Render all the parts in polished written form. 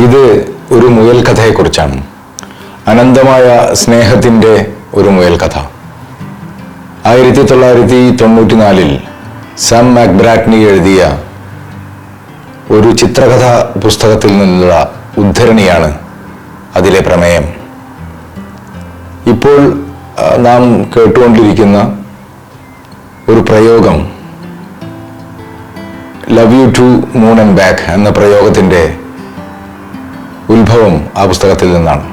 ഇത് ഒരു മുയൽ കഥയെക്കുറിച്ചാണ്. അനന്തമായ സ്നേഹത്തിൻ്റെ ഒരു മുയൽ കഥ. 1994 സാം മാക്ബ്രാറ്റ്നി എഴുതിയ ഒരു ചിത്രകഥ പുസ്തകത്തിൽ നിന്നുള്ള ഉദ്ധരണിയാണ് അതിലെ പ്രമേയം. ഇപ്പോൾ നാം കേട്ടുകൊണ്ടിരിക്കുന്ന ഒരു പ്രയോഗം love you to moon and back എന്ന പ്രയോഗത്തിൻ്റെ ഉത്ഭവം ആ പുസ്തകത്തിൽ നിന്നാണ്.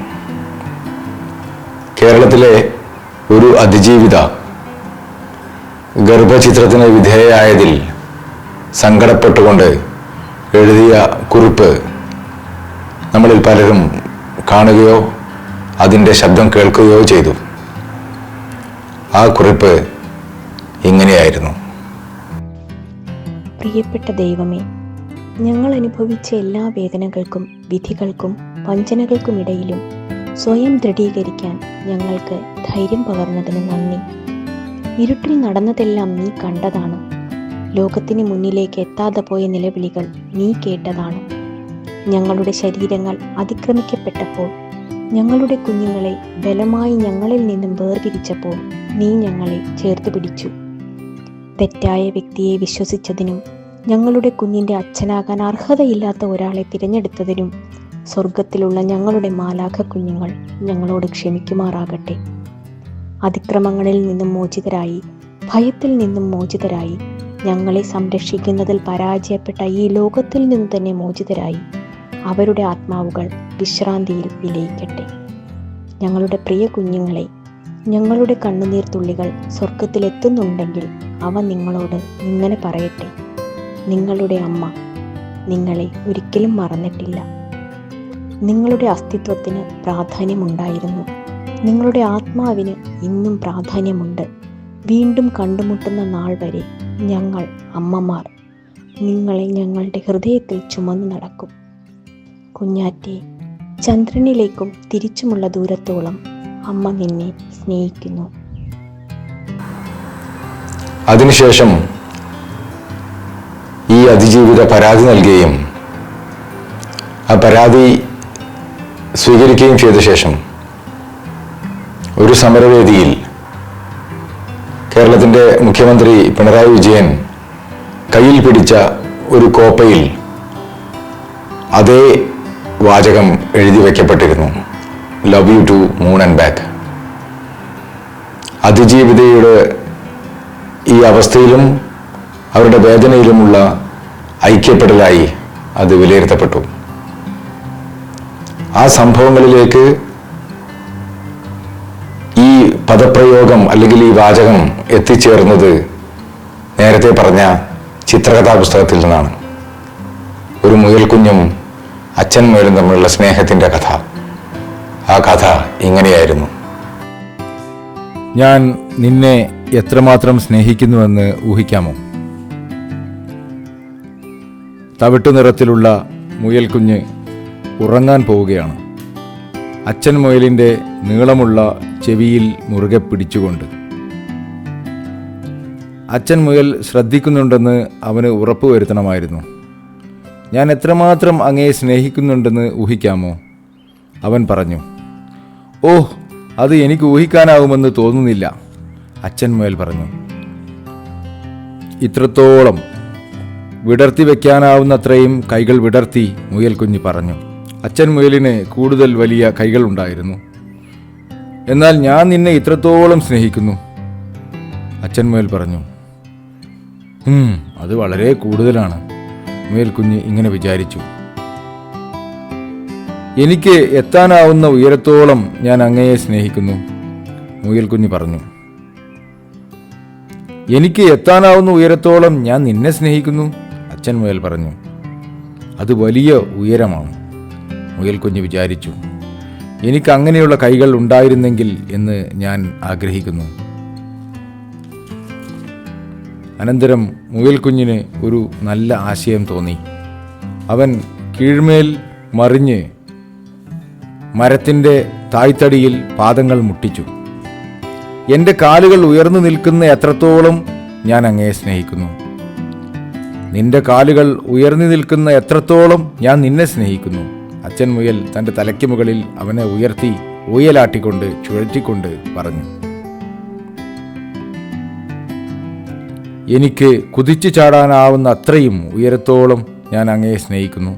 കേരളത്തിലെ ഒരു അതിജീവിത ഗർഭചിത്രത്തിന് വിധേയയായതിൽ സങ്കടപ്പെട്ടുകൊണ്ട് എഴുതിയ കുറിപ്പ് നമ്മളിൽ പലരും കാണുകയോ അതിൻ്റെ ശബ്ദം കേൾക്കുകയോ ചെയ്തു. ആ കുറിപ്പ് ഇങ്ങനെയായിരുന്നു. പ്രിയപ്പെട്ട ദൈവമേ, ഞങ്ങൾ അനുഭവിച്ച എല്ലാ വേദനകൾക്കും വിധികൾക്കും വഞ്ചനകൾക്കുമിടയിലും സ്വയം ദൃഢീകരിക്കാൻ ഞങ്ങൾക്ക് ധൈര്യം പകർന്നതിന് നന്ദി. ഇരുട്ടിൽ നടന്നതെല്ലാം നീ കണ്ടതാണ്. ലോകത്തിന് മുന്നിലേക്ക് എത്താതെ പോയ നിലവിളികൾ നീ കേട്ടതാണ്. ഞങ്ങളുടെ ശരീരങ്ങൾ അതിക്രമിക്കപ്പെട്ടപ്പോൾ, ഞങ്ങളുടെ കുഞ്ഞുങ്ങളെ ബലമായി ഞങ്ങളിൽ നിന്നും വേർപിരിച്ചപ്പോൾ നീ ഞങ്ങളെ ചേർത്ത് പിടിച്ചു. തെറ്റായ വ്യക്തിയെ വിശ്വസിച്ചതിനും ഞങ്ങളുടെ കുഞ്ഞിൻ്റെ അച്ഛനാകാൻ അർഹതയില്ലാത്ത ഒരാളെ തിരഞ്ഞെടുത്തതിനും സ്വർഗത്തിലുള്ള ഞങ്ങളുടെ മാലാഖ കുഞ്ഞുങ്ങൾ ഞങ്ങളോട് ക്ഷമിക്കുമാറാകട്ടെ. അതിക്രമങ്ങളിൽ നിന്നും മോചിതരായി, ഭയത്തിൽ നിന്നും മോചിതരായി, ഞങ്ങളെ സംരക്ഷിക്കുന്നതിൽ പരാജയപ്പെട്ട ഈ ലോകത്തിൽ നിന്ന് തന്നെ മോചിതരായി അവരുടെ ആത്മാവുകൾ വിശ്രാന്തിയിൽ വിലയിക്കട്ടെ. ഞങ്ങളുടെ പ്രിയ കുഞ്ഞുങ്ങളെ, ഞങ്ങളുടെ കണ്ണുനീർ തുള്ളികൾ സ്വർഗത്തിലെത്തുന്നുണ്ടെങ്കിൽ അവ നിങ്ങളോട് ഇങ്ങനെ പറയട്ടെ: നിങ്ങളുടെ അമ്മ നിങ്ങളെ ഒരിക്കലും മറന്നിട്ടില്ല. നിങ്ങളുടെ അസ്തിത്വത്തിന് പ്രാധാന്യമുണ്ടായിരുന്നു. നിങ്ങളുടെ ആത്മാവിന് ഇന്നും പ്രാധാന്യമുണ്ട്. വീണ്ടും കണ്ടുമുട്ടുന്ന നാൾ വരെ ഞങ്ങൾ അമ്മമാർ നിങ്ങളെ ഞങ്ങളുടെ ഹൃദയത്തിൽ ചുമന്നു നടക്കും. കുഞ്ഞാറ്റെ, ചന്ദ്രനിലേക്കും തിരിച്ചുമുള്ള ദൂരത്തോളം അമ്മ നിന്നെ സ്നേഹിക്കുന്നു. അതിനുശേഷം ഈ അതിജീവിത പരാതി നൽകുകയും ആ പരാതി സ്വീകരിക്കുകയും ചെയ്ത ശേഷം ഒരു സമരവേദിയിൽ കേരളത്തിൻ്റെ മുഖ്യമന്ത്രി പിണറായി വിജയൻ കയ്യിൽ പിടിച്ച ഒരു കോപ്പയിൽ അതേ വാചകം എഴുതി വയ്ക്കപ്പെട്ടിരുന്നു: love you to moon and back. അതിജീവിതയുടെ ഈ അവസ്ഥയിലും അവരുടെ വേദനയിലുമുള്ള ഐക്യപ്പെടലായി അത് വിലയിരുത്തപ്പെട്ടു. ആ സംഭവങ്ങളിലേക്ക് ഈ പദപ്രയോഗം അല്ലെങ്കിൽ ഈ വാചകം എത്തിച്ചേർന്നത് നേരത്തെ പറഞ്ഞ ചിത്രകഥാ പുസ്തകത്തിൽ നിന്നാണ്. ഒരു മുയൽക്കുഞ്ഞും അച്ഛൻ മുയലും തമ്മിലുള്ള സ്നേഹത്തിൻ്റെ കഥ. ആ കഥ ഇങ്ങനെയായിരുന്നു. ഞാൻ നിന്നെ എത്രമാത്രം സ്നേഹിക്കുന്നുവെന്ന് ഊഹിക്കാമോ? തവിട്ടു നിറത്തിലുള്ള മുയൽക്കുഞ്ഞ് ഉറങ്ങാൻ പോവുകയാണ്, അച്ഛൻ മുയലിൻ്റെ നീളമുള്ള ചെവിയിൽ മുറുകെ പിടിച്ചുകൊണ്ട്. അച്ഛൻ മുയൽ ശ്രദ്ധിക്കുന്നുണ്ടെന്ന് അവന് ഉറപ്പുവരുത്തണമായിരുന്നു. ഞാൻ എത്രമാത്രം അങ്ങയെ സ്നേഹിക്കുന്നുണ്ടെന്ന് ഊഹിക്കാമോ? അവൻ പറഞ്ഞു. ഓഹ്, അത് എനിക്ക് ഊഹിക്കാനാവുമെന്ന് തോന്നുന്നില്ല, അച്ഛൻ മുയൽ പറഞ്ഞു. ഇത്രത്തോളം വിടർത്തി വയ്ക്കാനാവുന്നത്രയും കൈകൾ വിടർത്തി മുയൽ കുഞ്ഞ് പറഞ്ഞു. അച്ഛൻ മുയലിന് കൂടുതൽ വലിയ കൈകളുണ്ടായിരുന്നു. എന്നാൽ ഞാൻ നിന്നെ ഇത്രത്തോളം സ്നേഹിക്കുന്നു, അച്ഛൻ മുയൽ പറഞ്ഞു. അത് വളരെ കൂടുതലാണ്, മുയൽ കുഞ്ഞ് ഇങ്ങനെ വിചാരിച്ചു. എനിക്ക് എത്താനാവുന്ന ഉയരത്തോളം ഞാൻ അങ്ങയെ സ്നേഹിക്കുന്നു, മുയൽ കുഞ്ഞ് പറഞ്ഞു. എനിക്ക് എത്താനാവുന്ന ഉയരത്തോളം ഞാൻ നിന്നെ സ്നേഹിക്കുന്നു, അച്ഛൻ മുയൽ പറഞ്ഞു. അത് വലിയ ഉയരമാണ്, മുയൽ കുഞ്ഞ് വിചാരിച്ചു. എനിക്ക് അങ്ങനെയുള്ള കൈകൾ ഉണ്ടായിരുന്നെങ്കിൽ എന്ന് ഞാൻ ആഗ്രഹിക്കുന്നു. അനന്തരം മുയൽ കുഞ്ഞിന് ഒരു നല്ല ആശയം തോന്നി. അവൻ കീഴ്മേൽ മറിഞ്ഞ് മരത്തിൻ്റെ തായ്തടിയിൽ പാദങ്ങൾ മുട്ടിച്ചു. എൻ്റെ കാലുകൾ ഉയർന്നു നിൽക്കുന്ന എത്രത്തോളം ഞാൻ അങ്ങയെ സ്നേഹിക്കുന്നു, നിന്റെ കാലുകൾ ഉയർന്നു നിൽക്കുന്ന എത്രത്തോളം ഞാൻ നിന്നെ സ്നേഹിക്കുന്നു, അച്ഛൻ മുയൽ തൻ്റെ തലയ്ക്ക് മുകളിൽ അവനെ ഉയർത്തി ഊയലാട്ടിക്കൊണ്ട് ചുഴറ്റിക്കൊണ്ട് പറഞ്ഞു, എനിക്ക് കുതിച്ചു ചാടാനാവുന്ന അത്രയും ഉയരത്തോളം ഞാൻ അങ്ങയെ സ്നേഹിക്കുന്നു.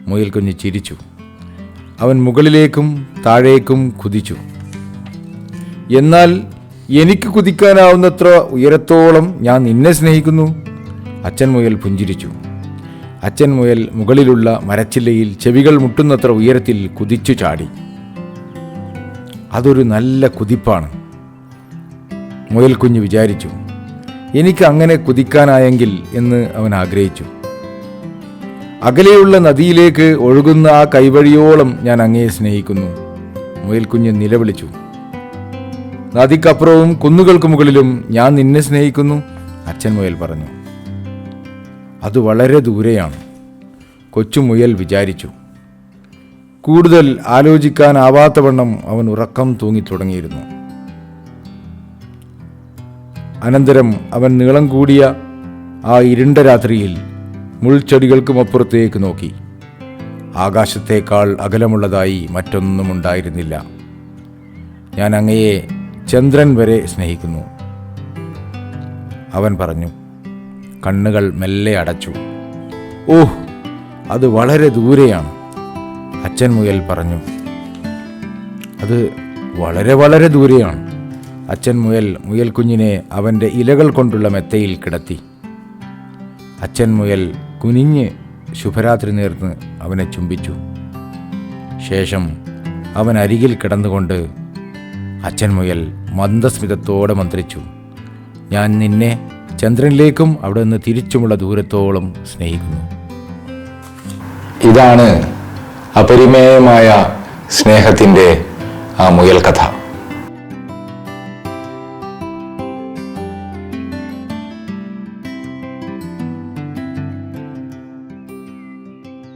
മുയൽ കുഞ്ഞ് ചിരിച്ചു. അവൻ മുകളിലേക്കും താഴേക്കും കുതിച്ചു. എന്നാൽ എനിക്ക് കുതിക്കാനാവുന്നത്ര ഉയരത്തോളം ഞാൻ നിന്നെ സ്നേഹിക്കുന്നു. അച്ഛൻ മുയൽ പുഞ്ചിരിച്ചു. അച്ഛൻ മുയൽ മുകളിലുള്ള മരച്ചില്ലയിൽ ചെവികൾ മുട്ടുന്നത്ര ഉയരത്തിൽ കുതിച്ചു ചാടി. അതൊരു നല്ല കുതിപ്പാണ്, മുയൽ കുഞ്ഞ് വിചാരിച്ചു. എനിക്ക് അങ്ങനെ കുതിക്കാനായെങ്കിൽ എന്ന് അവൻ ആഗ്രഹിച്ചു. അകലെയുള്ള നദിയിലേക്ക് ഒഴുകുന്ന ആ കൈവഴിയോളം ഞാൻ അങ്ങയെ സ്നേഹിക്കുന്നു. മുയൽ കുഞ്ഞ് നിലവിളിച്ചു. നദിക്കപ്പുറവും കുന്നുകൾക്ക് മുകളിലും ഞാൻ നിന്നെ സ്നേഹിക്കുന്നു, അച്ഛൻ മുയൽ പറഞ്ഞു. അത് വളരെ ദൂരെയാണ്, കൊച്ചുമുയൽ വിചാരിച്ചു. കൂടുതൽ ആലോചിക്കാനാവാത്തവണ്ണം അവൻ ഉറക്കം തൂങ്ങിത്തുടങ്ങിയിരുന്നു. അനന്തരം അവൻ നീളം കൂടിയ ആ ഇരുണ്ട രാത്രിയിൽ മുൾച്ചെടികൾക്കുമപ്പുറത്തേക്ക് നോക്കി. ആകാശത്തേക്കാൾ അകലമുള്ളതായി മറ്റൊന്നും ഉണ്ടായിരുന്നില്ല. ഞാൻ അങ്ങയെ ചന്ദ്രൻ വരെ സ്നേഹിക്കുന്നു, അവൻ പറഞ്ഞു. കണ്ണുകൾ മെല്ലെ അടച്ചു. ഓഹ്, അത് വളരെ ദൂരെയാണ്, അച്ഛൻ മുയൽ പറഞ്ഞു. അത് വളരെ വളരെ ദൂരെയാണ്. അച്ഛൻ മുയൽ മുയൽ കുഞ്ഞിനെ അവൻ്റെ ഇലകൾ കൊണ്ടുള്ള മെത്തയിൽ കിടത്തി. അച്ഛൻ മുയൽ കുനിഞ്ഞ് ശുഭരാത്രി നേർന്ന് അവനെ ചുംബിച്ചു. ശേഷം അവൻ അരികിൽ കിടന്നുകൊണ്ട് അച്ഛൻ മുയൽ മന്ദസ്മിതത്തോടെ മന്ത്രിച്ചു, ഞാൻ നിന്നെ ചന്ദ്രനിലേക്കും അവിടെ നിന്ന് തിരിച്ചുമുള്ള ദൂരത്തോളം സ്നേഹിക്കുന്നു. ഇതാണ് അപരിമേയമായ സ്നേഹത്തിൻ്റെ ആ മുയൽ കഥ.